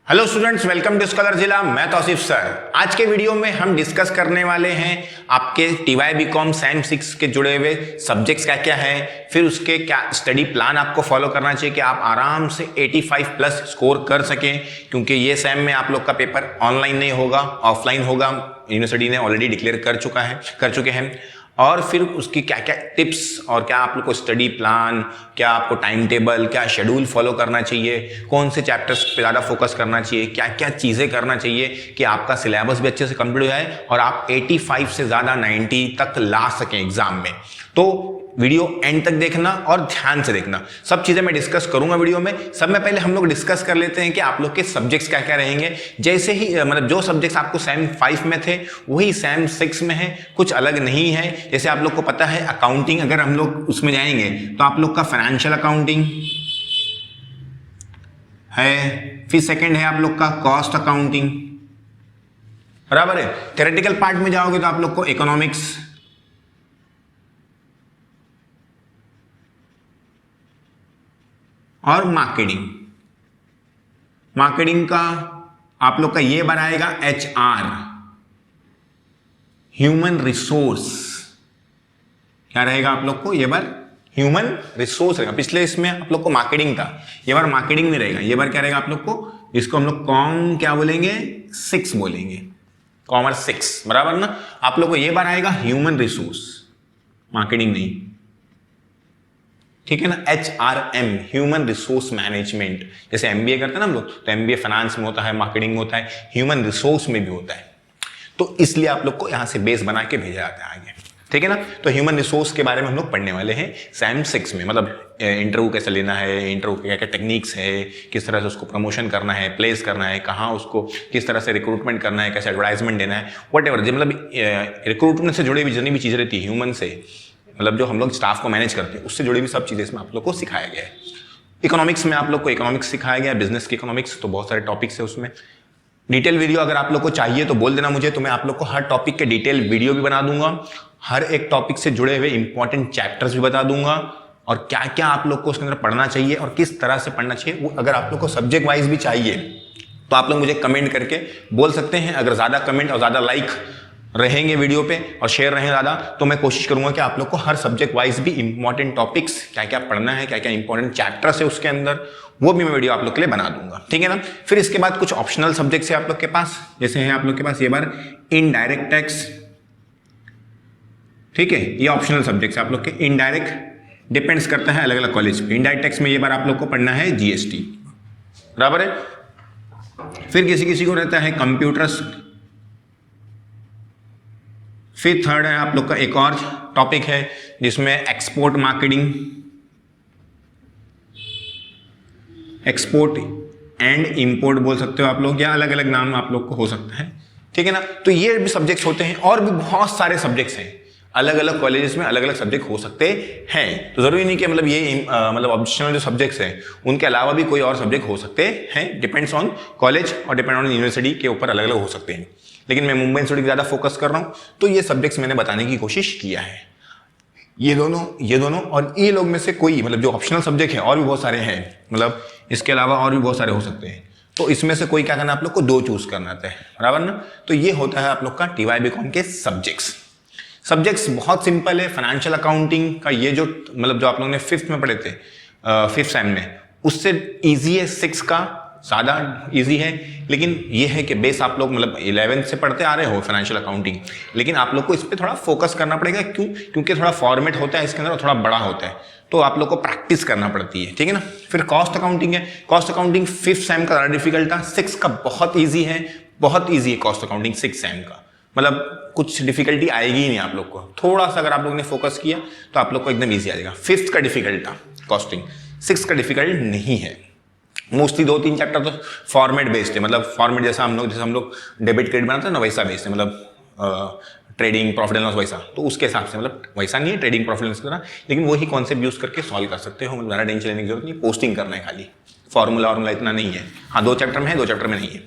Hello students, welcome to scholar जिला। मैं Tausif sir. आज के वीडियो में हम डिस्कस करने वाले हैं आपके टीवाई बीकॉम सैम 6 के जुड़े हुए सब्जेक्ट्स क्या क्या है, फिर उसके क्या स्टडी प्लान आपको फॉलो करना चाहिए कि आप आराम से 85 प्लस स्कोर कर सकें, क्योंकि ये सैम में आप लोग का पेपर ऑनलाइन नहीं होगा, ऑफलाइन होगा। यूनिवर्सिटी ने ऑलरेडी डिक्लेयर कर चुके हैं। और फिर उसकी क्या क्या टिप्स और क्या आप लोग को स्टडी प्लान, क्या आपको टाइम टेबल, क्या शेड्यूल फॉलो करना चाहिए, कौन से चैप्टर्स पे ज़्यादा फोकस करना चाहिए, क्या क्या चीज़ें करना चाहिए कि आपका सिलेबस भी अच्छे से कंप्लीट हो जाए और आप 85 से ज़्यादा 90 तक ला सकें एग्जाम में। तो वीडियो एंड तक देखना और ध्यान से देखना। सब चीज़ें मैं डिस्कस करूंगा वीडियो में। सब में पहले हम लोग डिस्कस कर लेते हैं कि आप लोग के सब्जेक्ट्स क्या क्या रहेंगे। जैसे ही मतलब जो सब्जेक्ट्स आपको सैम 5 में थे वही सैम 6 में है, कुछ अलग नहीं है। जैसे आप लोग को पता है अकाउंटिंग, अगर हम लोग उसमें जाएंगे तो आप लोग का फाइनेंशियल अकाउंटिंग है, फिर सेकेंड है आप लोग का कॉस्ट अकाउंटिंग, बराबर है। थ्योरेटिकल पार्ट में जाओगे तो आप लोग को इकोनॉमिक्स, और मार्केटिंग का आप लोग का ये बनाएगा HR, ह्यूमन रिसोर्स। क्या रहेगा आप लोग को ये बार? ह्यूमन रिसोर्स रहेगा। पिछले इसमें आप लोग को मार्केटिंग था, ये बार मार्केटिंग में रहेगा। ये बार क्या रहेगा आप लोग को? इसको हम लोग कॉम क्या बोलेंगे? 6 बोलेंगे, कॉमर्स 6, बराबर ना। आप लोग को ये बार आएगा ह्यूमन रिसोर्स, मार्केटिंग नहीं, ठीक है ना। HRM, human resource management. जैसे MBA करते हैं ना हम लोग, तो MBA फाइनेंस में होता है, मार्केटिंग में होता है, ह्यूमन रिसोर्स में भी होता है। तो इसलिए आप लोग को यहां से बेस बना के भेजा जाता है आगे, ठीक है ना। तो ह्यूमन रिसोर्स के बारे में हम लोग पढ़ने वाले हैं सैम 6 में। मतलब इंटरव्यू कैसे लेना है, इंटरव्यू के क्या क्या टेक्निक्स है, किस तरह से उसको प्रमोशन करना है, प्लेस करना है, कहाँ उसको किस तरह से रिक्रूटमेंट करना है, कैसे एडवर्टाइजमेंट देना है, वॉट मतलब रिक्रूटमेंट से जुड़ी हुई जितनी भी चीज़ें रहती है ह्यूमन से, मतलब जो हम लोग स्टाफ को मैनेज करते हैं उससे जुड़ी भी सब चीज़ें इसमें आप लोग को सिखाया गया है। इकोनॉमिक्स में आप लोग को इकोनॉमिक्स सिखाया गया है, बिजनेस की इकोनॉमिक्स, तो बहुत सारे टॉपिक्स है उसमें। डिटेल वीडियो अगर आप लोग को चाहिए तो बोल देना मुझे, तो मैं आप लोग को हर टॉपिक के डिटेल वीडियो भी बना दूंगा, हर एक टॉपिक से जुड़े हुए इंपॉर्टेंट चैप्टर्स भी बता दूंगा, और क्या क्या आप लोग को उसके अंदर पढ़ना चाहिए और किस तरह से पढ़ना चाहिए। वो अगर आप लोग को सब्जेक्ट वाइज भी चाहिए तो आप लोग मुझे कमेंट करके बोल सकते हैं। अगर ज़्यादा कमेंट और ज़्यादा लाइक रहेंगे वीडियो पे और शेयर रहें ज़्यादा, तो मैं कोशिश करूंगा कि आप लोग को हर सब्जेक्ट वाइज भी इंपॉर्टेंट टॉपिक्स क्या क्या पढ़ना है, क्या क्या इंपॉर्टेंट चैप्टर्स है उसके अंदर, वो भी मैं वीडियो आप लोग के लिए बना दूंगा, ठीक है ना। फिर इसके बाद कुछ ऑप्शनल सब्जेक्ट्स है आप लोग के पास, जैसे है आप लोग के पास ये बार इनडायरेक्ट टैक्स, ठीक है। ये ऑप्शनल सब्जेक्ट्स आप लोग के। इनडायरेक्ट डिपेंड्स करता है अलग अलग कॉलेज पे। इनडायरेक्ट टैक्स में ये बार आप लोग को पढ़ना है GST, बराबर है। फिर किसी किसी को रहता है कंप्यूटर्स। फिर थर्ड है आप लोग का एक और टॉपिक है जिसमें export marketing, export and import बोल सकते हो आप लोग, या अलग अलग नाम आप लोग को हो सकता है, ठीक है ना। तो ये भी सब्जेक्ट्स होते हैं, और भी बहुत सारे सब्जेक्ट्स हैं। अलग अलग कॉलेजेस में अलग अलग सब्जेक्ट हो सकते हैं, तो जरूरी नहीं कि मतलब ये मतलब ऑप्शनल जो सब्जेक्ट्स हैं उनके अलावा भी कोई और सब्जेक्ट हो सकते हैं। डिपेंड्स ऑन कॉलेज और डिपेंड ऑन यूनिवर्सिटी के ऊपर अलग अलग हो सकते हैं, लेकिन मैं मुंबई यूनिवर्सिटी ज़्यादा फोकस कर रहा हूँ, तो ये सब्जेक्ट्स मैंने बताने की कोशिश किया है। ये दोनों और ये लोग में से कोई, मतलब जो ऑप्शनल सब्जेक्ट है और भी बहुत सारे हैं, मतलब इसके अलावा और भी बहुत सारे हो सकते हैं, तो इसमें से कोई क्या करना आप लोग को, 2 चूज करना है, बराबर ना। तो ये होता है आप लोग का TY बीकॉम के सब्जेक्ट्स बहुत सिंपल है। फाइनेंशियल अकाउंटिंग का ये जो मतलब जो आप लोगों ने 5th में पढ़े थे, 5th सेम में, उससे ईजी है। 6 का ज़्यादा इजी है, लेकिन ये है कि बेस आप लोग मतलब 11th से पढ़ते आ रहे हो फाइनेंशियल अकाउंटिंग, लेकिन आप लोग को इस पर थोड़ा फोकस करना पड़ेगा। क्योंकि थोड़ा फॉर्मेट होता है इसके अंदर और थोड़ा बड़ा होता है, तो आप लोग को प्रैक्टिस करना पड़ती है, ठीक है ना। फिर कॉस्ट अकाउंटिंग है। कॉस्ट अकाउंटिंग 5th सेम का ज़्यादा डिफिकल्ट था, 6 का बहुत ईजी है, बहुत ईजी है कॉस्ट अकाउंटिंग 6 सेम का। मतलब कुछ डिफिकल्टी आएगी ही नहीं आप लोग को, थोड़ा सा अगर आप लोगों ने फोकस किया तो आप लोग को एकदम ईजी आ जाएगा। 5th का डिफिकल्ट था कॉस्टिंग, 6 का डिफिकल्ट नहीं है। मोस्टली 2-3 चैप्टर तो फॉर्मेट बेस्ड है, मतलब फॉर्मेट जैसे हम लोग डेबिट क्रेडिट बनाते हैं ना, वैसा बेस्ड है। मतलब ट्रेडिंग प्रॉफिट एंड लॉस वैसा, तो उसके हिसाब से मतलब वैसा नहीं है ट्रेडिंग प्रॉफिट एंड लॉस की तरह, लेकिन वही कॉन्सेप्ट यूज करके सॉल्व कर सकते हो। मतलब ज़्यादा टेंशन लेने की जरूरत नहीं, पोस्टिंग करना है खाली, फॉर्मूला इतना नहीं है। हाँ, 2 चैप्टर में है, 2 चैप्टर में नहीं है।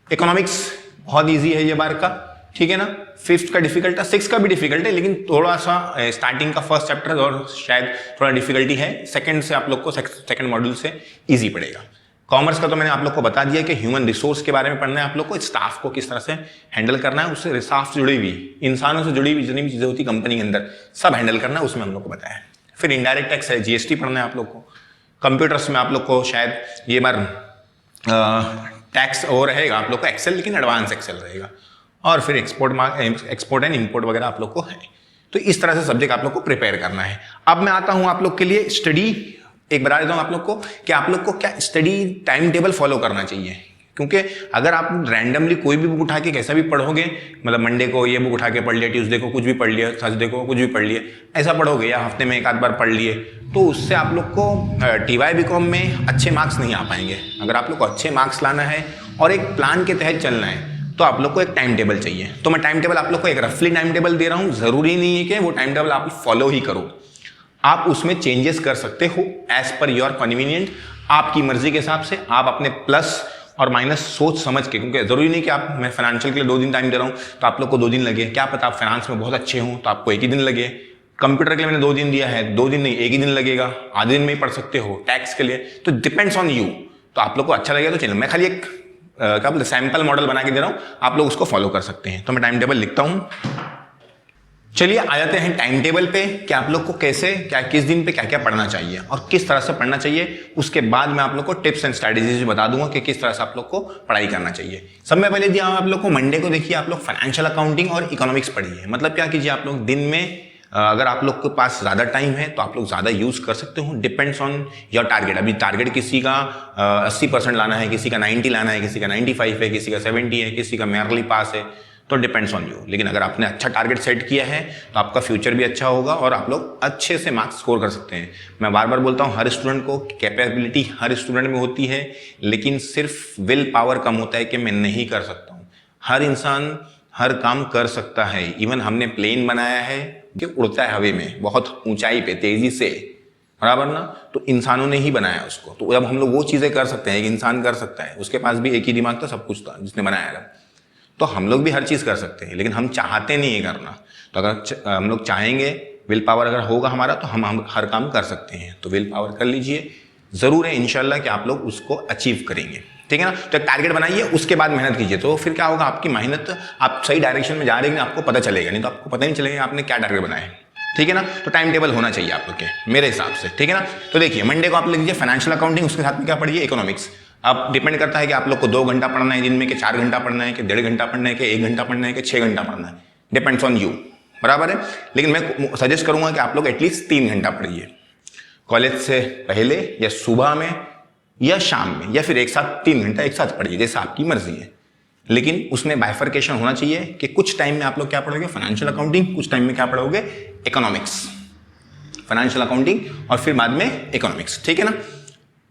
इकोनॉमिक्स बहुत ईजी है ये बार का, ठीक है ना। 5th का डिफिकल्ट था, 6 का भी डिफिकल्ट है, लेकिन थोड़ा सा स्टार्टिंग का फर्स्ट चैप्टर और शायद थोड़ा डिफिकल्टी है। सेकंड से आप लोग को सेकंड मॉड्यूल से इजी पड़ेगा। कॉमर्स का तो मैंने आप लोग को बता दिया कि ह्यूमन रिसोर्स के बारे में पढ़ना है आप लोग को, स्टाफ को किस तरह से हैंडल करना है, उससे स्टाफ से जुड़ी हुई इंसानों से जुड़ी हुई जितनी भी चीजें होती कंपनी के अंदर सब हैंडल करना है, उसमें हम लोग को बताया। फिर इनडायरेक्ट टैक्स है, जीएसटी पढ़ना है आप लोग को। कंप्यूटर्स में आप लोग को शायद ये बार टैक्स और रहेगा आप लोग का एक्सेल, लेकिन एडवांस एक्सेल रहेगा। और फिर एक्सपोर्ट एंड इंपोर्ट वगैरह आप लोग को है। तो इस तरह से सब्जेक्ट आप लोग को प्रिपेयर करना है। अब मैं आता हूं आप लोग के लिए स्टडी, एक बता देता हूं आप लोग को कि आप लोग को क्या स्टडी टाइम टेबल फॉलो करना चाहिए। क्योंकि अगर आप रैंडमली कोई भी बुक उठा के कैसा भी पढ़ोगे, मतलब मंडे को ये बुक उठा के पढ़ लिया, ट्यूसडे को कुछ भी पढ़ लिया, थर्सडे को कुछ भी पढ़ लिया, ऐसा पढ़ोगे या हफ्ते में एक आध बार पढ़ लिए, तो उससे आप लोग को TY BCom में अच्छे मार्क्स नहीं आ पाएंगे। अगर आप लोग को अच्छे मार्क्स लाना है और एक प्लान के तहत चलना है तो आप लोग को एक टाइम टेबल चाहिए। तो मैं टाइम टेबल आप लोग को एक रफली टाइम टेबल दे रहा हूँ, जरूरी नहीं है कि वो टाइम टेबल आप फॉलो ही करो, आप उसमें चेंजेस कर सकते हो एज पर योर कन्वीनियंट, आपकी मर्जी के हिसाब से। आप अपने प्लस और माइनस सोच समझ के, क्योंकि जरूरी नहीं कि आप, मैं फाइनेंशियल के लिए 2 दिन टाइम दे रहा हूँ तो आप लोग को 2 दिन लगे, क्या पता आप फाइनेंस में बहुत अच्छे हों तो आपको 1 ही दिन लगे। कंप्यूटर के लिए मैंने 2 दिन दिया है, 2 दिन नहीं 1 ही दिन लगेगा, आधे दिन में ही पढ़ सकते हो। टैक्स के लिए तो डिपेंड्स ऑन यू, तो आप लोग को अच्छा लगेगा तो चलो, मैं खाली एक क्या बोलते सैंपल मॉडल बना के दे रहा हूँ, आप लोग उसको फॉलो कर सकते हैं। तो मैं टाइम टेबल लिखता हूँ। चलिए आ जाते हैं टाइम टेबल पे कि आप लोग को कैसे क्या किस दिन पे क्या क्या पढ़ना चाहिए और किस तरह से पढ़ना चाहिए। उसके बाद मैं आप लोग को टिप्स एंड स्ट्रैटेजीज भी बता दूंगा कि किस तरह से आप लोग को पढ़ाई करना चाहिए। सब में पहले दिया आप लोग को मंडे को देखिए, आप लोग फाइनेंशियल अकाउंटिंग और इकोनॉमिक्स पढ़िए। मतलब क्या कीजिए, आप लोग दिन में अगर आप लोग के पास ज़्यादा टाइम है तो आप लोग ज़्यादा यूज़ कर सकते हो, डिपेंड्स ऑन योर टारगेट। अभी टारगेट किसी का 80% लाना है, किसी का 90 लाना है, किसी का 95 है, किसी का 70 है, किसी का मेयरली पास है, तो डिपेंड्स ऑन यू। लेकिन अगर आपने अच्छा टारगेट सेट किया है तो आपका फ्यूचर भी अच्छा होगा और आप लोग अच्छे से मार्क्स स्कोर कर सकते हैं। मैं बार बार बोलता हूँ, हर स्टूडेंट को कैपेबिलिटी हर स्टूडेंट में होती है, लेकिन सिर्फ विल पावर कम होता है कि मैं नहीं कर सकता हूँ। हर इंसान हर काम कर सकता है। इवन हमने प्लेन बनाया है कि उड़ता है हवा में बहुत ऊंचाई पे तेजी से, बराबर ना, तो इंसानों ने ही बनाया उसको। तो अब हम लोग वो चीजें कर सकते हैं, एक इंसान कर सकता है, उसके पास भी एक ही दिमाग था, सब कुछ था जिसने बनाया था। तो हम लोग भी हर चीज कर सकते हैं, लेकिन हम चाहते नहीं है करना। तो अगर हम लोग चाहेंगे, विल पावर अगर होगा हमारा, तो हम हर काम कर सकते हैं। तो विल पावर कर लीजिए, जरूर है इंशाल्लाह कि आप लोग उसको अचीव करेंगे। ठीक है ना। तो एक टारगेट बनाइए, उसके बाद मेहनत कीजिए, तो फिर क्या होगा, आपकी मेहनत आप सही डायरेक्शन में जा रहे हैं, आपको पता चलेगा। नहीं तो आपको पता नहीं चलेगा आपने क्या टारगेट बनाया है। ठीक है ना। तो टाइम टेबल होना चाहिए आप लोग के, मेरे हिसाब से। ठीक है ना। तो देखिए, मंडे को आप लिख लीजिए फाइनेंशियल अकाउंटिंग, उसके साथ में क्या पढ़िए, इकोनॉमिक्स। अब डिपेंड करता है कि आप लोग को 2 घंटा पढ़ना है दिन में, कि 4 घंटा पढ़ना है, कि 1.5 घंटा पढ़ना है, कि 1 घंटा पढ़ना है, कि 6 घंटा पढ़ना है, डिपेंड्स ऑन यू, बराबर है। लेकिन मैं सजेस्ट करूंगा कि आप लोग एटलीस्ट 3 घंटा पढ़िए, कॉलेज से पहले या सुबह में या शाम में, या फिर एक साथ 3 घंटा एक साथ पढ़िए, जैसे आपकी मर्जी है। लेकिन उसमें बाइफर्केशन होना चाहिए कि कुछ टाइम में आप लोग क्या पढ़ोगे, फाइनेंशियल अकाउंटिंग, कुछ टाइम में क्या पढ़ोगे, इकोनॉमिक्स। फाइनेंशियल अकाउंटिंग और फिर बाद में इकोनॉमिक्स। ठीक है ना।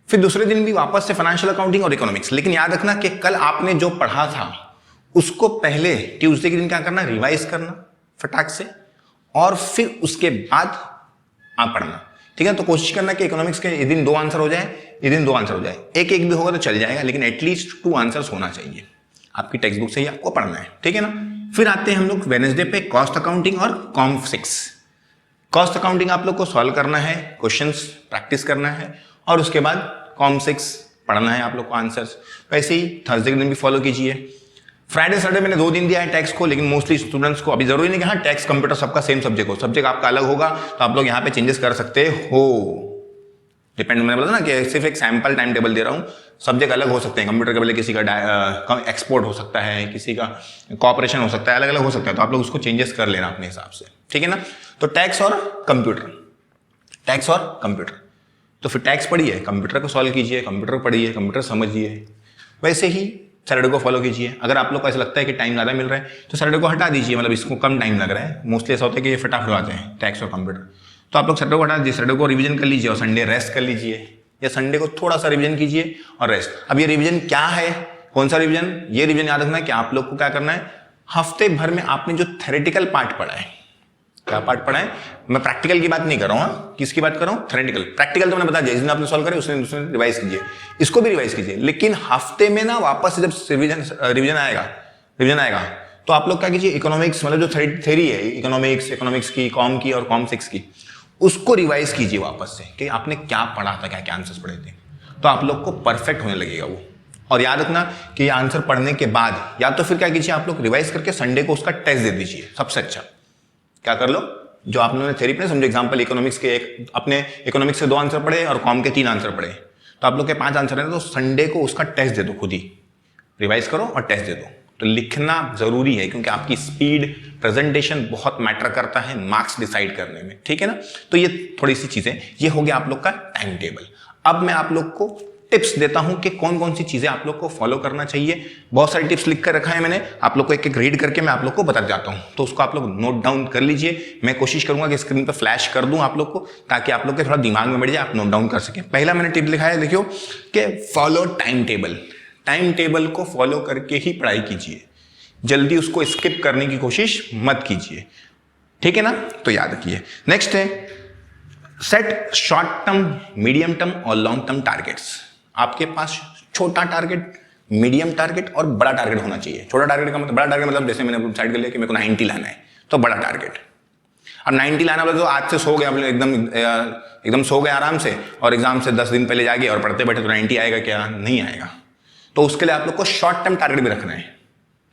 फिर दूसरे दिन भी वापस से फाइनेंशियल अकाउंटिंग और इकोनॉमिक्स। लेकिन याद रखना कि कल आपने जो पढ़ा था उसको पहले ट्यूसडे के दिन क्या करना, रिवाइज करना फटाक से, और फिर उसके बाद आप पढ़ना। ठीक है। तो कोशिश करना कि इकोनॉमिक्स के ये दिन 2 आंसर हो जाए, ये दिन 2 आंसर हो जाए। एक भी होगा तो चल जाएगा, लेकिन एटलीस्ट 2 आंसर्स होना चाहिए। आपकी टेक्स्ट बुक से ही आपको पढ़ना है। ठीक है ना। फिर आते हैं हम लोग वेडनेसडे पे कॉस्ट अकाउंटिंग और कॉम्प 6। कॉस्ट अकाउंटिंग आप लोग को सॉल्व करना है, क्वेश्चंस प्रैक्टिस करना है, और उसके बाद कॉम्प 6 पढ़ना है आप लोग को आंसर्स। वैसे ही थर्सडे के दिन भी फॉलो कीजिए। फ्राइडे सैटरडे मैंने 2 दिन दिया है टैक्स को, लेकिन मोस्टली स्टूडेंट्स को अभी जरूरी नहीं कि हाँ टैक्स कंप्यूटर सबका सेम सब्जेक्ट हो, सब्जेक्ट आपका अलग होगा तो आप लोग यहाँ पे चेंजेस कर सकते हो। डिपेंड, मैंने बोला ना कि सिर्फ एक सैंपल टाइम टेबल दे रहा हूँ, सब्जेक्ट अलग हो सकते हैं। कंप्यूटर के पहले किसी का एक्सपोर्ट हो सकता है, किसी का कॉपरेशन हो सकता है, अलग अलग हो सकता है, तो आप लोग उसको चेंजेस कर लेना अपने हिसाब से। ठीक है ना। तो टैक्स और कंप्यूटर, टैक्स और कंप्यूटर, तो फिर टैक्स पढ़िए, कंप्यूटर को सॉल्व कीजिए, कंप्यूटर पढ़िए, कंप्यूटर समझिए। वैसे ही सैटरडे को फॉलो कीजिए। अगर आप लोग को ऐसा लगता है कि टाइम ज़्यादा मिल रहा है तो सैटरडे को हटा दीजिए, मतलब इसको कम टाइम लग रहा है। मोस्टली ऐसा होता है कि ये फटाफट आते हैं टैक्स और कंप्यूटर, तो आप लोग सैटरडे को हटा दीजिए, सैटरडे को रिवीजन कर लीजिए और संडे रेस्ट कर लीजिए, या संडे को थोड़ा सा रिवीजन कीजिए और रेस्ट। अब ये रिवीजन क्या है, कौन सा रिवीजन, ये रिवीजन याद रखना है कि आप लोग को क्या करना है, हफ्ते भर में आपने जो थ्योरेटिकल पार्ट पढ़ा है, क्या पार्ट पढ़ा है, मैं प्रैक्टिकल की बात नहीं कर रहा हूँ, किसकी बात कर रहा हूँ, थ्योरेटिकल। प्रैक्टिकल तो मैंने बता दिया, जिस दिन आपने सॉल्व करे उसने रिवाइज कीजिए, इसको भी रिवाइज कीजिए। लेकिन हफ्ते में ना वापस से जब रिवीजन आएगा तो आप लोग क्या कीजिए, इकोनॉमिक्स मतलब जो थ्योरी है इकोनॉमिक्स की, कॉम की और कॉम 6 की, उसको रिवाइज कीजिए वापस से कि आपने क्या पढ़ा था, क्या क्या आंसर्स पढ़े थे। तो आप लोग को परफेक्ट होने लगेगा वो। और याद रखना कि ये आंसर पढ़ने के बाद या तो फिर क्या कीजिए, आप लोग रिवाइज करके संडे को उसका टेस्ट दे दीजिए। सबसे अच्छा क्या कर लो, जो आप लोगों ने थ्योरी पढ़े, समझो एग्जाम्पल इकोनॉमिक्स के अपने इकोनॉमिक्स से 2 आंसर पढ़े और कॉम के 3 आंसर पढ़े, तो आप लोग के 5 आंसर है, तो संडे को उसका टेस्ट दे दो, खुद ही रिवाइज करो और टेस्ट दे दो। तो लिखना जरूरी है क्योंकि आपकी स्पीड, प्रेजेंटेशन बहुत मैटर करता है मार्क्स डिसाइड करने में, ठीक है ना। तो ये थोड़ी सी चीजें, ये हो गया आप लोग का टाइम टेबल। अब मैं आप लोग को टिप्स देता हूं कि कौन कौन सी चीजें आप लोग को फॉलो करना चाहिए। बहुत सारी टिप्स लिख कर रखा है मैंने, आप लोग को एक एक रीड करके मैं आप लोग को बता जाता हूं, तो उसको आप लोग नोट डाउन कर लीजिए। मैं कोशिश करूंगा कि स्क्रीन पर फ्लैश कर दूं आप लोग को, ताकि आप लोग के थोड़ा दिमाग में बैठ जाए, आप नोट डाउन कर सकें। पहला मैंने टिप लिखा है, देखियो कि follow time table. Time table को फॉलो करके ही पढ़ाई कीजिए, जल्दी उसको स्किप करने की कोशिश मत कीजिए, ठीक है ना। तो याद रखिए। नेक्स्ट है set short term, medium term और लॉन्ग टर्म टारगेट्स। आपके पास छोटा टारगेट, मीडियम टारगेट और बड़ा टारगेट होना चाहिए। छोटा टारगेट का मतलब, बड़ा टारगेट मतलब जैसे मैंने डिसाइड कर लिया कि मेरे को 90 लाना है, तो बड़ा टारगेट। अब 90 लाना मतलब तो आज से सो गए आप लोग, एकदम सो गए आराम से, और एग्जाम से 10 दिन पहले जागे और पढ़ते बैठे, तो 90 आएगा क्या? नहीं आएगा। तो उसके लिए आप लोग को शॉर्ट टर्म टारगेट भी रखना है।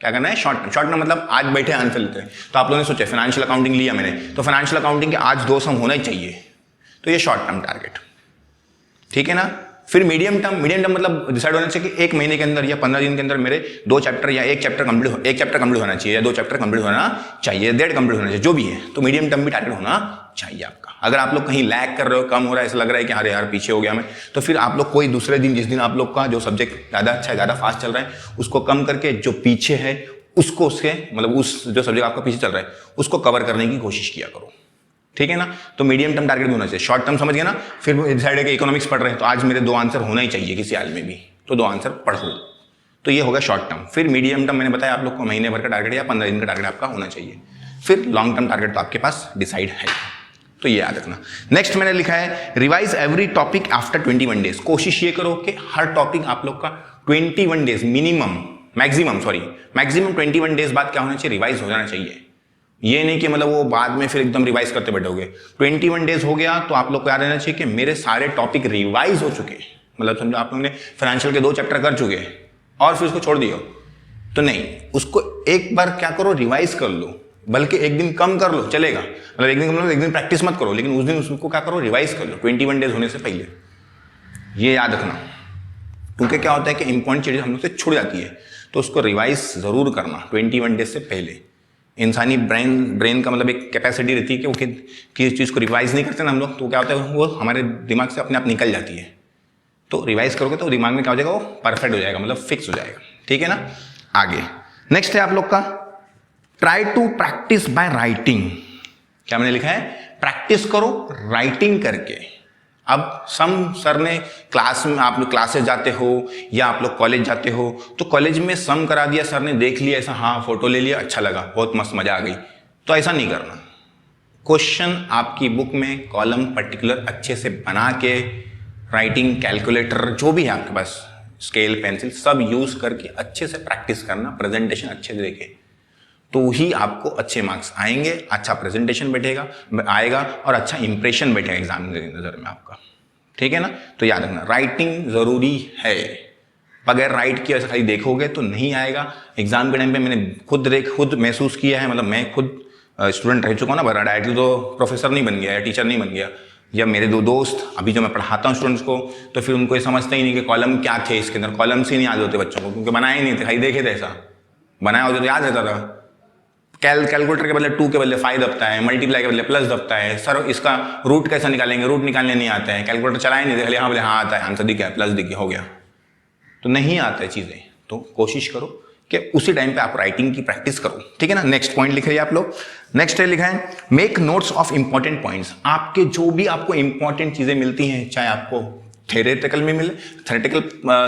क्या करना है? Short term. शॉर्ट टर्म मतलब आज बैठे आंसर लेते हैं। तो आप लोगों ने सोचा फाइनेंशियल अकाउंटिंग लिया मैंने, तो फाइनेंशियल अकाउंटिंग के आज 2 सम होना ही चाहिए, तो ये शॉर्ट टर्म टारगेट, ठीक है ना। फिर मीडियम टर्म मतलब डिसाइड होना चाहिए कि 1 महीने के अंदर या 15 दिन के अंदर मेरे 2 चैप्टर या 1 चैप्टर कंप्लीट होना चाहिए, या 2 चैप्टर कंप्लीट होना चाहिए, 1.5 कंप्लीट होना चाहिए, जो भी है। तो मीडियम टर्म भी टारगेट होना चाहिए आपका। अगर आप लोग कहीं लैग कर रहे हो, कम हो रहा है, ऐसा लग रहा है कि अरे यार पीछे हो गया मैं, तो फिर आप लोग कोई दूसरे दिन, जिस दिन आप लोग का जो सब्जेक्ट ज़्यादा अच्छा है, ज़्यादा फास्ट चल रहा है, उसको कम करके जो पीछे है उसको, उसके मतलब उस जो सब्जेक्ट आपका पीछे चल रहा है उसको कवर करने की कोशिश किया करो, ठीक है ना। तो मीडियम टर्म टारगेट भी होना चाहिए। शॉर्ट टर्म समझ गया ना। फिर डिसाइड है कि इकोनॉमिक्स पढ़ रहे हैं, तो आज मेरे 2 आंसर होना ही चाहिए किसी हाल में भी, तो 2 आंसर पढ़ो, तो ये होगा शॉर्ट टर्म। फिर मीडियम टर्म मैंने बताया आप लोग को महीने भर का टारगेट या 15 दिन का टारगेट आपका होना चाहिए। फिर लॉन्ग टर्म टारगेट तो आपके पास डिसाइड है, तो ये याद रखना। नेक्स्ट मैंने लिखा है revise every topic after 21 days. कोशिश ये करो कि हर टॉपिक आप लोग का 21 डेज मैक्सिमम 21 डेज बाद क्या होना चाहिए? रिवाइज हो जाना चाहिए। ये नहीं कि मतलब वो बाद में फिर एकदम रिवाइज करते बैठोगे। 21 डेज हो गया तो आप लोग को याद रहना चाहिए कि मेरे सारे टॉपिक रिवाइज हो चुके, मतलब समझो आप लोगों ने फाइनेंशियल के 2 चैप्टर कर चुके और फिर उसको छोड़ दियो, तो नहीं, उसको एक बार क्या करो, रिवाइज कर लो, बल्कि एक दिन कम कर लो, चलेगा। मतलब एक दिन प्रैक्टिस मत करो, लेकिन उस दिन उसको क्या करो, रिवाइज कर लो 21 डेज होने से पहले। ये याद रखना, क्योंकि क्या होता है कि इंपॉर्टेंट चीजें हम लोग से छूट जाती है, तो उसको रिवाइज जरूर करना 21 डेज से पहले। इंसानी ब्रेन का मतलब एक कैपेसिटी रहती है कि वो किसी चीज़ को रिवाइज नहीं करते ना हम लोग, तो क्या होता है वो हमारे दिमाग से अपने आप निकल जाती है। तो रिवाइज करोगे तो दिमाग में क्या हो जाएगा, वो परफेक्ट हो जाएगा, मतलब फिक्स हो जाएगा, ठीक है ना। आगे नेक्स्ट है आप लोग का try to practise by writing. क्या मैंने लिखा है? प्रैक्टिस करो राइटिंग करके। अब सर ने क्लास में, आप लोग क्लासेस जाते हो या आप लोग कॉलेज जाते हो, तो कॉलेज में सम करा दिया सर ने, देख लिया ऐसा, हाँ फोटो ले लिया, अच्छा लगा, बहुत मस्त मजा आ गई, तो ऐसा नहीं करना। क्वेश्चन आपकी बुक में कॉलम पर्टिकुलर अच्छे से बना के, राइटिंग कैलकुलेटर जो भी है आपके पास, स्केल पेंसिल सब यूज करके अच्छे से प्रैक्टिस करना, प्रेजेंटेशन अच्छे से देके, तो ही आपको अच्छे मार्क्स आएंगे, अच्छा प्रेजेंटेशन आएगा और अच्छा इंप्रेशन बैठेगा एग्जाम की नज़र में आपका, ठीक है ना। तो याद रखना राइटिंग जरूरी है, बगैर राइट किए खाली देखोगे तो नहीं आएगा। एग्जाम के टाइम पे मैंने खुद महसूस किया है, मतलब मैं खुद स्टूडेंट रह चुका हूँ ना, डायरेक्टली तो प्रोफेसर नहीं बन गया या टीचर नहीं बन गया, या मेरे 2 दोस्त अभी जो मैं पढ़ाता हूँ स्टूडेंट्स को, तो फिर उनको ये समझते ही नहीं कि कॉलम क्या थे इसके अंदर, कॉलम से नहीं याद होते बच्चों को, क्योंकि बनाए ही नहीं थे, खाली देखे थे, ऐसा बनाया होता तो याद रहता था। कैलकुलेटर के बदले 2 के बदले 5 दबता है, मल्टीप्लाई के बदले प्लस दबता है, सर इसका रूट कैसा निकालेंगे, रूट निकालने नहीं आता है, कैलकुलेटर चलाए नहीं थे, हाँ बोले हाँ आता है, आंसर दिखा प्लस दिखे हो गया, तो नहीं आता है चीज़ें। तो कोशिश करो कि उसी टाइम पे आप राइटिंग की प्रैक्टिस करो, ठीक है ना। नेक्स्ट पॉइंट लिख रहे हैं आप लोग। नेक्स्ट है लिखा है make notes of important points. आपके जो भी आपको इंपॉर्टेंट चीज़ें मिलती हैं, चाहे आपको थेरेटिकल में मिले, थेरेटिकल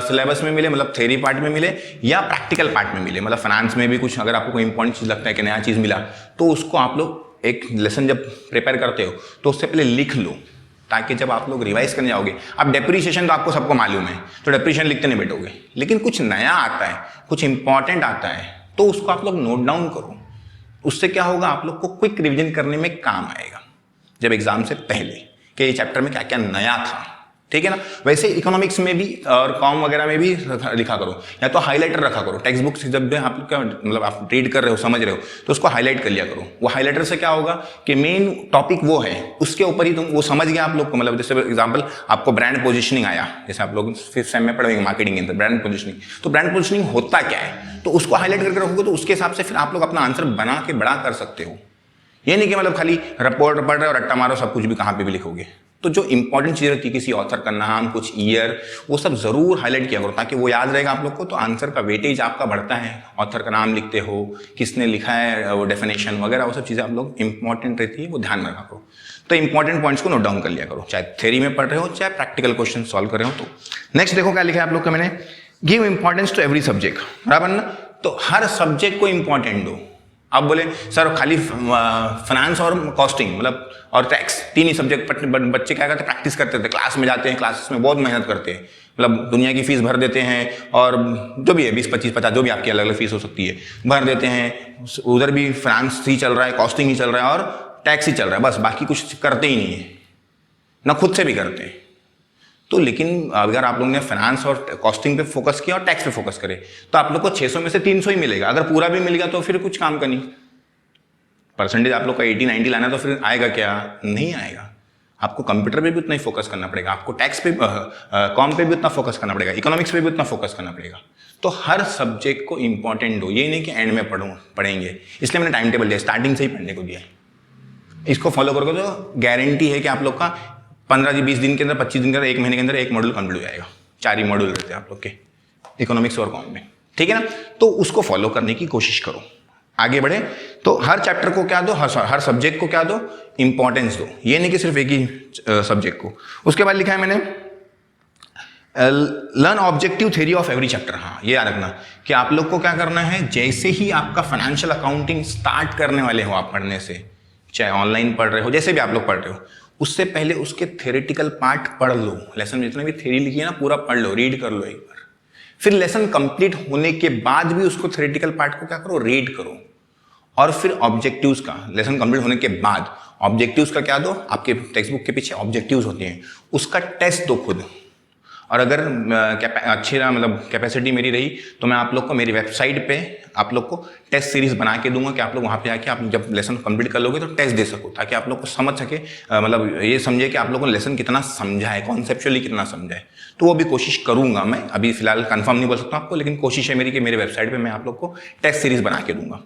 सिलेबस में मिले, मतलब थेरी पार्ट में मिले, या प्रैक्टिकल पार्ट में मिले, मतलब फाइनेंस में भी कुछ अगर आपको कोई इंपॉर्टेंट चीज़ लगता है कि नया चीज़ मिला, तो उसको आप लोग एक लेसन जब प्रिपेयर करते हो तो उससे पहले लिख लो, ताकि जब आप लोग रिवाइज करने जाओगे, अब डेप्रीशिएशन तो आपको सबको मालूम है, तो डेप्रीशिएशन लिखते नहीं बैठोगे, लेकिन कुछ नया आता है, कुछ इंपॉर्टेंट आता है, तो उसको आप लोग नोट डाउन करो। उससे क्या होगा, आप लोग को क्विक रिविजन करने में काम आएगा जब एग्जाम से पहले, कि ये चैप्टर में क्या क्या नया था, ठीक है ना। वैसे इकोनॉमिक्स में भी और कॉम वगैरह में भी लिखा करो, या तो हाईलाइटर रखा करो। टेक्स्ट बुक से जब भी आप क्या मतलब आप रीड कर रहे हो, समझ रहे हो, तो उसको हाईलाइट कर लिया करो। वो हाईलाइटर से क्या होगा कि मेन टॉपिक वो है, उसके ऊपर ही तुम वो समझ गया आप लोग को। मतलब जैसे एग्जांपल आपको ब्रांड पोजीशनिंग आया, जैसे आप लोग 5th सेम में पढ़ेंगे मार्केटिंग के अंदर ब्रांड पोजीशनिंग, तो ब्रांड पोजीशनिंग होता क्या है, तो उसको हाईलाइट करके रखोगे, तो उसके हिसाब से फिर आप लोग अपना आंसर बना के बड़ा कर सकते हो। ये नहीं कि मतलब खाली रिपोर्ट पढ़ रहे हो, रट्टा मारो, सब कुछ भी कहाँ पे भी लिखोगे। तो जो इंपॉर्टेंट चीज़ रहती है, किसी ऑथर का नाम, कुछ ईयर, वो सब जरूर हाईलाइट किया करो, ताकि वो याद रहेगा आप लोग को, तो आंसर का वेटेज आपका बढ़ता है। ऑथर का नाम लिखते हो, किसने लिखा है, वो डेफिनेशन वगैरह, वो सब चीज़ें आप लोग इंपॉर्टेंट रहती है, वो ध्यान में रखा करो। तो इंपॉर्टेंट पॉइंट्स को नोट डाउन कर लिया करो, चाहे थ्योरी में पढ़ रहे हो, चाहे प्रैक्टिकल क्वेश्चन सॉल्व कर रहे हो। तो नेक्स्ट देखो क्या लिखा है आप लोग का मैंने, give importance to every subject, बराबर ना। तो हर सब्जेक्ट को इंपॉर्टेंट दो। आप बोले सर खाली फाइनेंस और कॉस्टिंग मतलब और टैक्स, 3 ही सब्जेक्ट बच्चे क्या करते, प्रैक्टिस करते थे, क्लास में जाते हैं, क्लासेस में बहुत मेहनत करते हैं, मतलब दुनिया की फीस भर देते हैं, और जो भी है 20, 25, 50 जो भी आपकी अलग अलग फीस हो सकती है भर देते हैं। उधर भी फाइनेंस ही चल रहा है, कॉस्टिंग ही चल रहा है और टैक्स ही चल रहा है, बस बाकी कुछ करते ही नहीं है, ना खुद से भी करते हैं। तो लेकिन अगर आप लोगों ने फाइनेंस और कॉस्टिंग पे फोकस किया और टैक्स पे फोकस करे, तो आप लोग को 600 में से 300 ही मिलेगा। अगर पूरा भी मिल गया तो फिर कुछ काम का नहीं। परसेंटेज आप लोग का 80, 90 लाना, तो फिर आएगा क्या, नहीं आएगा। आपको कंप्यूटर पे भी उतना ही फोकस करना पड़ेगा, आपको टैक्स पे कॉम पे भी उतना फोकस करना पड़ेगा, इकोनॉमिक्स पे भी उतना फोकस करना पड़ेगा। तो हर सब्जेक्ट को इंपॉर्टेंट दो, ये नहीं कि एंड में पढ़ेंगे। इसलिए मैंने टाइम टेबल दिया, स्टार्टिंग से ही पढ़ने को दिया है। इसको फॉलो करोगे तो गारंटी है कि आप लोग का 15-20 दिन के अंदर, 25 दिन के अंदर, 1 महीने के अंदर एक मॉड्यूल कंप्लीट हो जाएगा। 4 ही मॉड्यूल रहते हैं आप लोग के इकोनॉमिक्स और कॉम में, ठीक है ना। तो उसको फॉलो करने की कोशिश करो, आगे बढ़े। तो हर चैप्टर को क्या दो, हर सब्जेक्ट को क्या दो, इंपॉर्टेंस दो। ये नहीं कि सिर्फ एक ही सब्जेक्ट को। उसके बाद लिखा है मैंने learn objective theory of every chapter. हाँ, ये याद रखना कि आप लोग को क्या करना है, जैसे ही आपका फाइनेंशियल अकाउंटिंग स्टार्ट करने वाले हो आप पढ़ने से, चाहे ऑनलाइन पढ़ रहे हो, जैसे भी आप लोग पढ़ रहे हो, उससे पहले उसके थ्योरेटिकल पार्ट पढ़ लो। लेसन में जितने भी थ्योरी लिखी है ना, पूरा पढ़ लो, रीड कर लो एक बार। फिर लेसन कंप्लीट होने के बाद भी उसको थ्योरेटिकल पार्ट को क्या करो, रीड करो। और फिर ऑब्जेक्टिव्स का, लेसन कंप्लीट होने के बाद ऑब्जेक्टिव्स का क्या दो, आपके टेक्स्ट बुक के पीछे ऑब्जेक्टिव्स होते हैं, उसका टेस्ट दो खुद। और अगर अच्छी मतलब कैपेसिटी मेरी रही तो मैं आप लोग को मेरी वेबसाइट पे आप लोग को टेस्ट सीरीज बना के दूंगा कि आप लोग वहाँ पे आके आप जब लेसन कंप्लीट कर लोगे तो टेस्ट दे सको, ताकि आप लोग को समझ सके, मतलब ये समझे कि आप लोगों ने लेसन कितना समझा है, कॉन्सेप्चुअली कितना समझा है। तो वो भी कोशिश करूंगा मैं, अभी फिलहाल कंफर्म नहीं बोल सकता आपको, लेकिन कोशिश है मेरी कि मेरे वेबसाइट पर मैं आप लोग को टेस्ट सीरीज बना के दूंगा।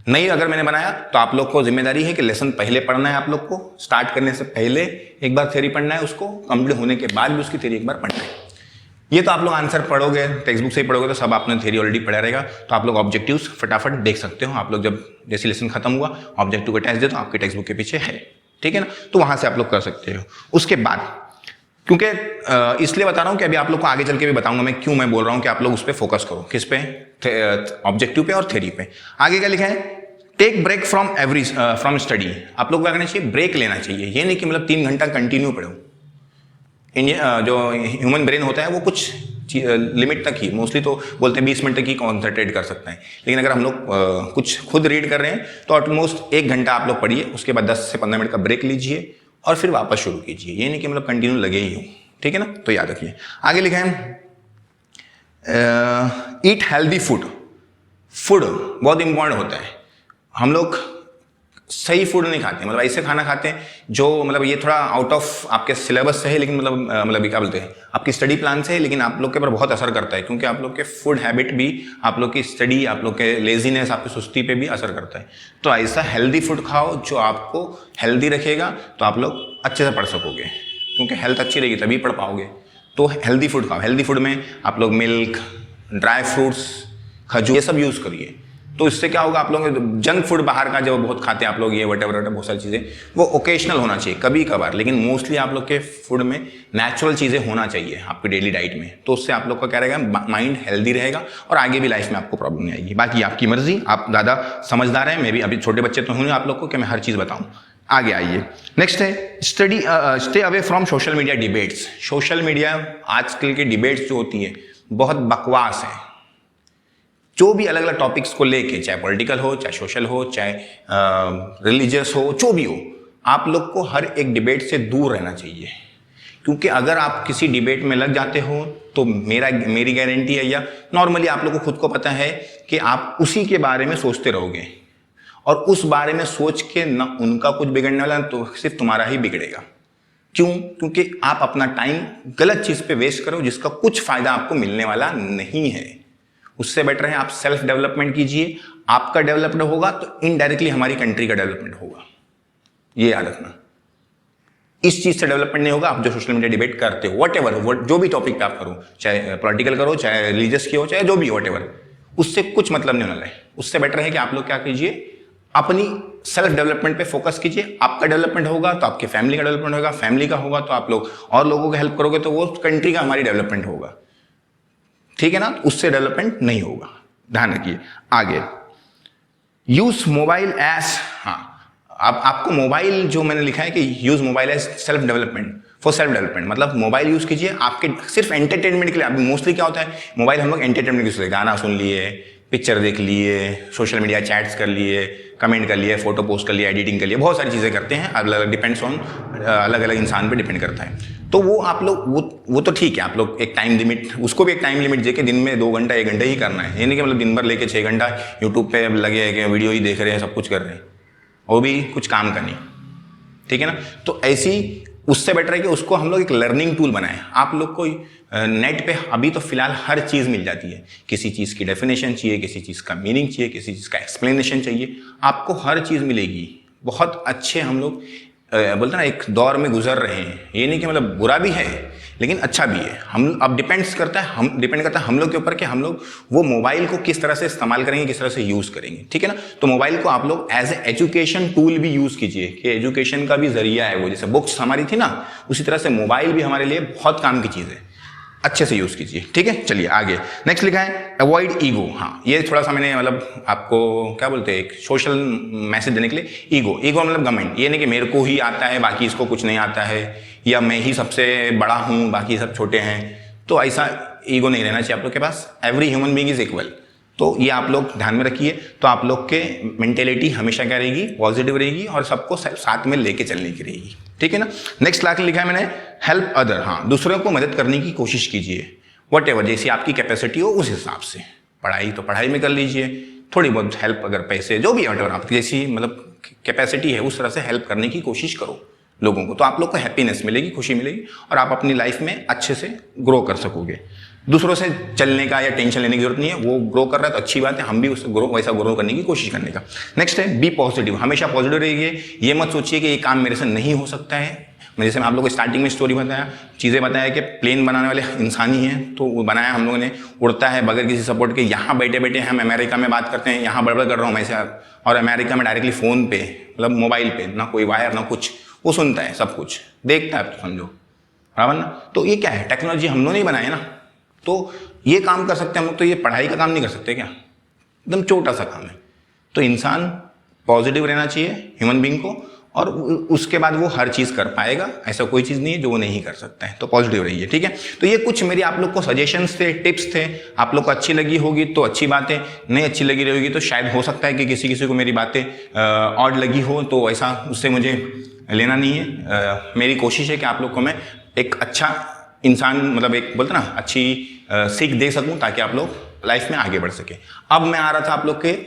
नहीं अगर मैंने बनाया तो आप लोग को जिम्मेदारी है कि लेसन पहले पढ़ना है, आप लोग को स्टार्ट करने से पहले एक बार थ्योरी पढ़ना है, उसको कंप्लीट होने के बाद भी उसकी थ्योरी एक बार पढ़ना है। ये तो आप लोग आंसर पढ़ोगे, टेक्स्ट बुक से ही पढ़ोगे तो सब आपने थ्योरी ऑलरेडी पढ़ा रहेगा, तो आप लोग ऑब्जेक्टिव्स फटाफट देख सकते हो। आप लोग जब जैसे लेसन खत्म हुआ, ऑब्जेक्टिव का टेस्ट दे तो आपके टेक्स्ट बुक के पीछे है, ठीक है ना। तो वहां से आप लोग कर सकते हो। उसके बाद क्योंकि इसलिए बता रहा हूं कि अभी आप लोग को आगे चल के भी बताऊंगा मैं क्यों मैं बोल रहा हूं कि आप लोग उस पर फोकस करो, किस पे, ऑब्जेक्टिव पे और थ्योरी पे। आगे क्या लिखा है, टेक ब्रेक फ्रॉम स्टडी। आप लोग क्या करना चाहिए, ब्रेक लेना चाहिए। ये नहीं कि मतलब 3 घंटा कंटिन्यू पढ़ो। जो ह्यूमन ब्रेन होता है वो कुछ लिमिट तक ही, मोस्टली तो बोलते हैं 20 मिनट तक ही कॉन्सेंट्रेट कर सकते हैं, लेकिन अगर हम लोग कुछ खुद रीड कर रहे हैं तो ऑलमोस्ट 1 घंटा आप लोग पढ़िए, उसके बाद 10 से 15 मिनट का ब्रेक लीजिए और फिर वापस शुरू कीजिए। ये नहीं कि मतलब कंटिन्यू लगे ही हो, ठीक है ना। तो याद रखिए। आगे लिखा है ईट हेल्दी फूड। फूड बहुत इंपॉर्टेंट होता है। हम लोग सही फूड नहीं खाते, मतलब ऐसे खाना खाते हैं जो मतलब ये थोड़ा आउट ऑफ आपके सिलेबस से है, लेकिन मतलब क्या बोलते हैं आपकी स्टडी प्लान से है, लेकिन आप लोग के ऊपर बहुत असर करता है, क्योंकि आप लोग के फूड हैबिट भी आप लोग की स्टडी, आप लोग के लेजीनेस, आपकी सुस्ती पे भी असर करता है। तो ऐसा हेल्दी फूड खाओ जो आपको हेल्दी रखेगा, तो आप लोग अच्छे से पढ़ सकोगे, क्योंकि हेल्थ अच्छी रहेगी तभी पढ़ पाओगे। तो हेल्दी फूड खाओ। हेल्दी फूड में आप लोग मिल्क, ड्राई फ्रूट्स, खजूर, ये सब यूज़ करिए। तो इससे क्या होगा, आप लोग जंक फूड बाहर का जो बहुत खाते हैं आप लोग, ये वटेवर बहुत सारी चीज़ें, वो ओकेशनल होना चाहिए, कभी कभार, लेकिन मोस्टली आप लोग के फूड में नेचुरल चीज़ें होना चाहिए आपकी डेली डाइट में। तो उससे आप लोग का क्या रहेगा, माइंड हेल्दी रहेगा और आगे भी लाइफ में आपको प्रॉब्लम नहीं आएगी। बाकी आपकी मर्जी, आप ज़्यादा समझदार हैं, मैं भी अभी छोटे बच्चे तो हूँ आप लोग को कि मैं हर चीज़ बताऊँ। आगे आइए, नेक्स्ट है stay away from social media debates. Social media आजकल की डिबेट्स जो होती है बहुत बकवास है। जो भी अलग अलग टॉपिक्स को लेके, चाहे पॉलिटिकल हो, चाहे सोशल हो, चाहे रिलीजियस हो, जो भी हो, आप लोग को हर एक डिबेट से दूर रहना चाहिए। क्योंकि अगर आप किसी डिबेट में लग जाते हो तो मेरी गारंटी है, या नॉर्मली आप लोगों को खुद को पता है कि आप उसी के बारे में सोचते रहोगे, और उस बारे में सोच के ना उनका कुछ बिगड़ने वाला, तो सिर्फ तुम्हारा ही बिगड़ेगा। क्यों? क्योंकि आप अपना टाइम गलत चीज पे वेस्ट करो जिसका कुछ फायदा आपको मिलने वाला नहीं है। उससे बेटर है आप सेल्फ डेवलपमेंट कीजिए। आपका डेवलपमेंट होगा तो इनडायरेक्टली हमारी कंट्री का डेवलपमेंट होगा, ये याद रखना। इस चीज से डेवलपमेंट नहीं होगा आप जो सोशल मीडिया डिबेट करते हो, वट एवर, जो भी टॉपिक पे आप करो, चाहे पॉलिटिकल करो, चाहे रिलीजियस की हो, चाहे जो भी वट एवर, उससे कुछ मतलब नहीं होना है। उससे बेटर है कि आप लोग क्या कीजिए, अपनी सेल्फ डेवलपमेंट पे फोकस कीजिए। आपका डेवलपमेंट होगा तो आपकी फैमिली का डेवलपमेंट होगा, फैमिली का होगा तो आप लोग और लोगों को हेल्प करोगे तो वो कंट्री का हमारी डेवलपमेंट होगा, ठीक है ना। उससे डेवलपमेंट नहीं होगा, ध्यान रखिए। आगे, यूज मोबाइल एज, हाँ, आपको मोबाइल जो मैंने लिखा है कि use mobile as self development, for self development, मतलब मोबाइल यूज कीजिए आपके सिर्फ एंटरटेनमेंट के लिए। अभी मोस्टली क्या होता है, मोबाइल हम लोग एंटरटेनमेंट के लिए, गाना सुन लिए, पिक्चर देख लिए, सोशल मीडिया चैट्स कर लिए, कमेंट कर लिए, फोटो पोस्ट कर लिया, एडिटिंग कर लिया, बहुत सारी चीज़ें करते हैं। अलग अलग डिपेंड्स ऑन, अलग अलग इंसान पे डिपेंड करता है। तो वो आप लोग वो तो ठीक है, आप लोग एक टाइम लिमिट, उसको भी एक टाइम लिमिट दे के दिन में 2 घंटा 1 घंटा ही करना है। ये नहीं कि मतलब दिन भर लेके 6 घंटा यूट्यूब पे लगे हैं कि वीडियो ही देख रहे हैं, सब कुछ कर रहे हैं, वो भी कुछ काम का नहीं, ठीक है ना। तो ऐसी, उससे बेटर है कि उसको हम लोग एक लर्निंग टूल बनाएं। आप लोग को नेट पे अभी तो फिलहाल हर चीज़ मिल जाती है। किसी चीज़ की डेफिनेशन चाहिए, किसी चीज़ का मीनिंग चाहिए, किसी चीज़ का एक्सप्लेनेशन चाहिए, आपको हर चीज़ मिलेगी। बहुत अच्छे हम लोग बोलते ना एक दौर में गुजर रहे हैं। ये नहीं कि मतलब बुरा भी है लेकिन अच्छा भी है। हम अब डिपेंड करता है हम लोग के ऊपर कि हम लोग वो मोबाइल को किस तरह से इस्तेमाल करेंगे, किस तरह से यूज़ करेंगे, ठीक है ना। तो मोबाइल को आप लोग एज ए एजुकेशन टूल भी यूज़ कीजिए, कि एजुकेशन का भी जरिया है वो। जैसे बुक्स हमारी थी ना, उसी तरह से मोबाइल भी हमारे लिए बहुत काम की चीज़ है, अच्छे से यूज़ कीजिए, ठीक है। चलिए आगे, नेक्स्ट लिखा है अवॉइड ईगो। हाँ, ये थोड़ा सा मैंने मतलब आपको क्या बोलते हैं, एक सोशल मैसेज देने के लिए। ईगो मतलब घमंड। ये नहीं कि मेरे को ही आता है बाकी इसको कुछ नहीं आता है, या मैं ही सबसे बड़ा हूँ बाकी सब छोटे हैं। तो ऐसा ईगो नहीं रहना चाहिए आप लोग के पास। Every human being is equal, तो ये आप लोग ध्यान में रखिए। तो आप लोग के मेंटेलिटी हमेशा क्या रहेगी, पॉजिटिव रहेगी, और सबको साथ में लेके चलने की रहेगी, ठीक है ना। नेक्स्ट लाख लिखा है मैंने, हेल्प अदर। हाँ, दूसरों को मदद करने की कोशिश कीजिए, वट एवर, जैसी आपकी कैपेसिटी हो उस हिसाब से। पढ़ाई तो पढ़ाई में कर लीजिए, थोड़ी बहुत हेल्प, अगर पैसे जो भी वट एवर आपकी जैसी मतलब कैपेसिटी है उस तरह से हेल्प करने की कोशिश करो लोगों को। तो आप लोग को हैप्पीनेस मिलेगी, खुशी मिलेगी, और आप अपनी लाइफ में अच्छे से ग्रो कर सकोगे। दूसरों से चलने का या टेंशन लेने की जरूरत नहीं है, वो ग्रो कर रहा है तो अच्छी बात है, हम भी उससे वैसा ग्रो करने की कोशिश करने का। नेक्स्ट है बी पॉजिटिव, हमेशा पॉजिटिव रहिए। ये मत सोचिए कि ये काम मेरे से नहीं हो सकता है। मैं जैसे मैं आप लोगों को स्टार्टिंग में स्टोरी बताया, चीज़ें बताया कि प्लेन बनाने वाले इंसान ही हैं, तो वो बनाया हम लोगों ने, उड़ता है बगैर किसी सपोर्ट के। यहाँ बैठे बैठे हम अमेरिका में बात करते हैं, यहाँ बड़बड़ कर रहा हूँ मैं ऐसे, और अमेरिका में डायरेक्टली फ़ोन पे, मतलब मोबाइल पे, ना कोई वायर ना कुछ, वो सुनता है, सब कुछ देखता है, तो समझो बराबर ना। तो ये क्या है, टेक्नोलॉजी हम लोग नहीं बनाए ना, तो ये काम कर सकते हैं हम लोग। तो ये पढ़ाई का काम नहीं कर सकते क्या, एकदम छोटा सा काम है। तो इंसान पॉजिटिव रहना चाहिए ह्यूमन बीइंग को, और उसके बाद वो हर चीज़ कर पाएगा। ऐसा कोई चीज़ नहीं है जो वो नहीं कर सकता है। तो पॉजिटिव रहिए, ठीक है। तो ये कुछ मेरी आप लोग को सजेशंस थे, टिप्स थे। आप लोग को अच्छी लगी होगी तो अच्छी बात है, नहीं अच्छी लगी रहेगी तो शायद हो सकता है कि किसी को मेरी बातें ऑड लगी हो, तो ऐसा उससे मुझे लेना नहीं है। मेरी कोशिश है कि आप लोग को मैं एक अच्छा इंसान, मतलब एक बोलते ना अच्छी सीख दे सकूं, ताकि आप लोग लाइफ में आगे बढ़ सके। अब मैं आ रहा था आप लोग के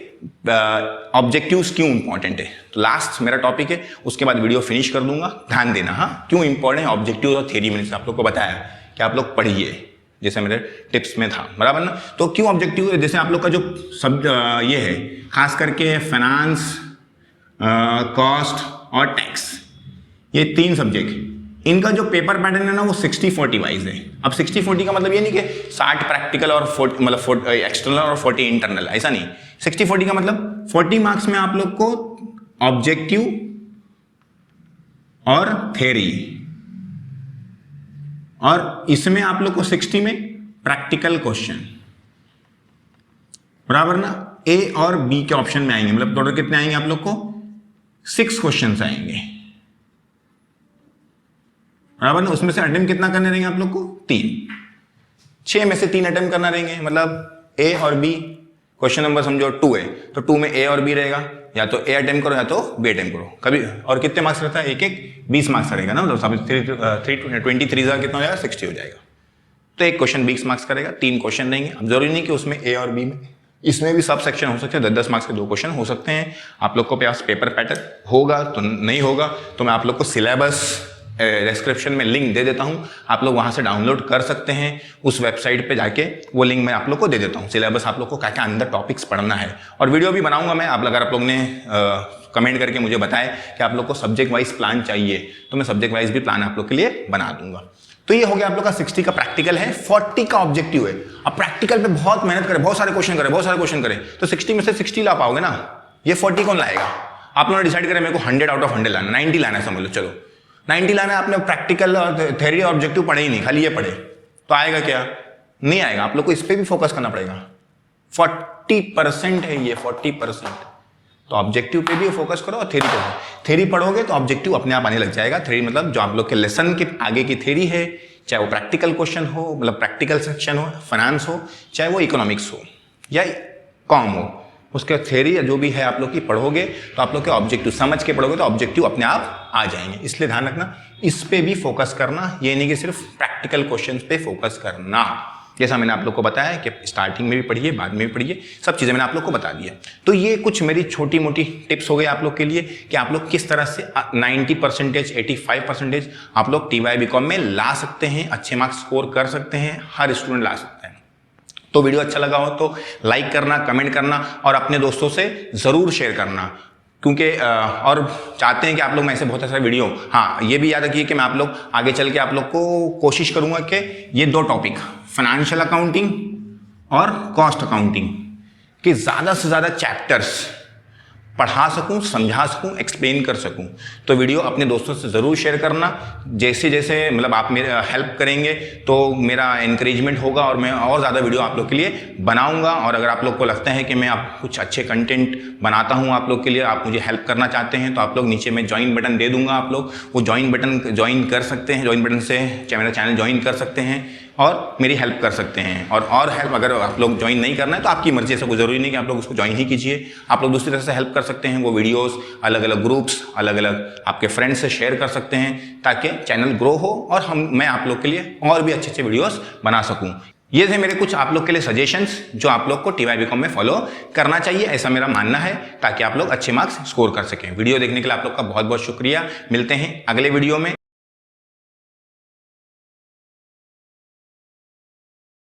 ऑब्जेक्टिव्स क्यों इंपॉर्टेंट है। तो लास्ट मेरा टॉपिक है, उसके बाद वीडियो फिनिश कर दूंगा, ध्यान देना। हाँ, क्यों इंपॉर्टेंट है ऑब्जेक्टिव और थ्योरी, मैंने आप लोग को बताया कि आप लोग पढ़िए, जैसे मेरे टिप्स में था, बराबर ना। तो क्यों ऑब्जेक्टिव, जैसे आप लोग का जो सब ये है, खास करके फाइनेंस, कॉस्ट और टैक्स, ये 3 सब्जेक्ट, इनका जो पेपर पैटर्न है ना वो 60-40 वाइज है। अब 60-40 का मतलब ये नहीं कि 60 प्रैक्टिकल और 40 मतलब एक्सटर्नल और 40 इंटरनल, ऐसा नहीं। 60-40 का मतलब 40 मार्क्स में आप लोग को ऑब्जेक्टिव और थ्योरी, और इसमें आप लोग को 60 में प्रैक्टिकल क्वेश्चन, बराबर ना। ए और बी के ऑप्शन में आएंगे, मतलब टोटल कितने आएंगे आप लोग को, 6 क्वेश्चन आएंगे, बराबर ना। उसमें से अटेम्प्ट कितना करने रहेंगे आप लोग को, 3। 6 में से 3 अटेम्प्ट करना रहेंगे, मतलब ए और बी क्वेश्चन नंबर समझो 2 है, तो 2 में ए और बी रहेगा, या तो ए अटेम्प्ट करो या तो बी अटेम्प्ट करो कभी। और कितने मार्क्स रहता है, एक 20 मार्क्स रहेगा ना, मतलब 323 कितना हो जाएगा, 60 हो जाएगा। तो एक क्वेश्चन 20 मार्क्स करेगा, 3 क्वेश्चन रहेंगे। अब जरूरी नहीं कि उसमें ए और बी में, इसमें भी सब सेक्शन हो सकते हैं, 10-10 मार्क्स के 2 क्वेश्चन हो सकते हैं। आप लोग को पास पेपर पैटर्न होगा तो नहीं होगा तो मैं आप लोग को सिलेबस डिस्क्रिप्शन में लिंक दे देता हूं, आप लोग वहां से डाउनलोड कर सकते हैं। उस वेबसाइट पे जाके वो लिंक मैं आप लोग को दे देता हूं। सिलेबस आप लोग को क्या क्या अंदर टॉपिक्स पढ़ना है, और वीडियो भी बनाऊंगा मैं। आप अगर आप लोग ने कमेंट करके मुझे बताए कि आप लोग को सब्जेक्ट वाइज प्लान चाहिए तो मैं सब्जेक्ट वाइज भी प्लान आप लोग के लिए बना दूंगा। तो ये हो गया आप लोग का 60 का प्रैक्टिकल है, 40 का ऑब्जेक्टिव है। अब प्रैक्टिकल पे बहुत मेहनत करें, बहुत सारे क्वेश्चन करें तो 60 में से 60 ला पाओगे ना, ये 40 कौन लाएगा? आप लोगों ने डिसाइड करें मेरे को 100 आउट ऑफ 100 लाना, 90 लाना है, समझ लो। चलो 90 लाना है, आपने प्रैक्टिकल और थ्योरी ऑब्जेक्टिव पढ़े ही नहीं, खाली ये पढ़े तो आएगा क्या? नहीं आएगा। आप लोग को इस पे भी फोकस करना पड़ेगा। 40% है ये, 40%। तो ऑब्जेक्टिव पे भी फोकस करो और थ्योरी पे भी। थ्योरी पढ़ोगे तो ऑब्जेक्टिव अपने आप आने लग जाएगा। थ्योरी मतलब जो आप लोग के लेसन के आगे की थ्योरी है, चाहे वो प्रैक्टिकल क्वेश्चन हो, मतलब प्रैक्टिकल सेक्शन हो, फाइनेंस हो, चाहे वो इकोनॉमिक्स हो या कॉम हो, उसके थ्योरी या जो भी है आप लोग की पढ़ोगे तो आप लोग के ऑब्जेक्टिव समझ के पढ़ोगे तो ऑब्जेक्टिव अपने आप आ जाएंगे। इसलिए ध्यान रखना, इस पे भी फोकस करना, ये नहीं कि सिर्फ प्रैक्टिकल क्वेश्चन पे फोकस करना। जैसा मैंने आप लोग को बताया कि स्टार्टिंग में भी पढ़िए, बाद में भी पढ़िए, सब चीज़ें मैंने आप लोग को बता दिया। तो ये कुछ मेरी छोटी मोटी टिप्स हो गई आप लोग के लिए कि आप लोग किस तरह से 90%, 85% आप लोग TY/BCom में ला सकते हैं, अच्छे मार्क्स स्कोर कर सकते हैं, हर स्टूडेंट ला सकता है। तो वीडियो अच्छा लगा हो तो लाइक करना, कमेंट करना और अपने दोस्तों से ज़रूर शेयर करना, क्योंकि और चाहते हैं कि आप लोग में ऐसे बहुत सारे वीडियो। हाँ, ये भी याद रखिए कि मैं आप लोग आगे चल के आप लोग को कोशिश करूंगा कि ये 2 टॉपिक, फाइनेंशियल अकाउंटिंग और कॉस्ट अकाउंटिंग के ज़्यादा से ज़्यादा चैप्टर्स पढ़ा सकूं, समझा सकूं, एक्सप्लेन कर सकूं। तो वीडियो अपने दोस्तों से ज़रूर शेयर करना। जैसे जैसे मतलब आप मेरा हेल्प करेंगे तो मेरा इंकरेजमेंट होगा और मैं और ज़्यादा वीडियो आप लोग के लिए बनाऊंगा। और अगर आप लोग को लगता है कि मैं आप कुछ अच्छे कंटेंट बनाता हूं आप लोग के लिए, आप मुझे हेल्प करना चाहते हैं, तो आप लोग नीचे में ज्वाइन बटन दे दूंगा, आप लोग वो ज्वाइन बटन ज्वाइन कर सकते हैं। ज्वाइन बटन से मेरा चैनल ज्वाइन कर सकते हैं और मेरी हेल्प कर सकते हैं। और हेल्प अगर आप लोग ज्वाइन नहीं करना है तो आपकी मर्जी, ऐसा कोई ज़रूरी नहीं कि आप लोग उसको ज्वाइन ही कीजिए। आप लोग दूसरी तरह से हेल्प कर सकते हैं, वो वीडियोस अलग अलग ग्रुप्स, अलग अलग आपके फ्रेंड्स से शेयर कर सकते हैं ताकि चैनल ग्रो हो और मैं आप लोग के लिए और भी अच्छे अच्छे वीडियोस बना सकूं। ये थे मेरे कुछ आप लोग के लिए सजेशंस जो आप लोग को TY/BCom में फॉलो करना चाहिए, ऐसा मेरा मानना है, ताकि आप लोग अच्छे मार्क्स स्कोर कर सकें। वीडियो देखने के लिए आप लोग का बहुत बहुत शुक्रिया। मिलते हैं अगले वीडियो में।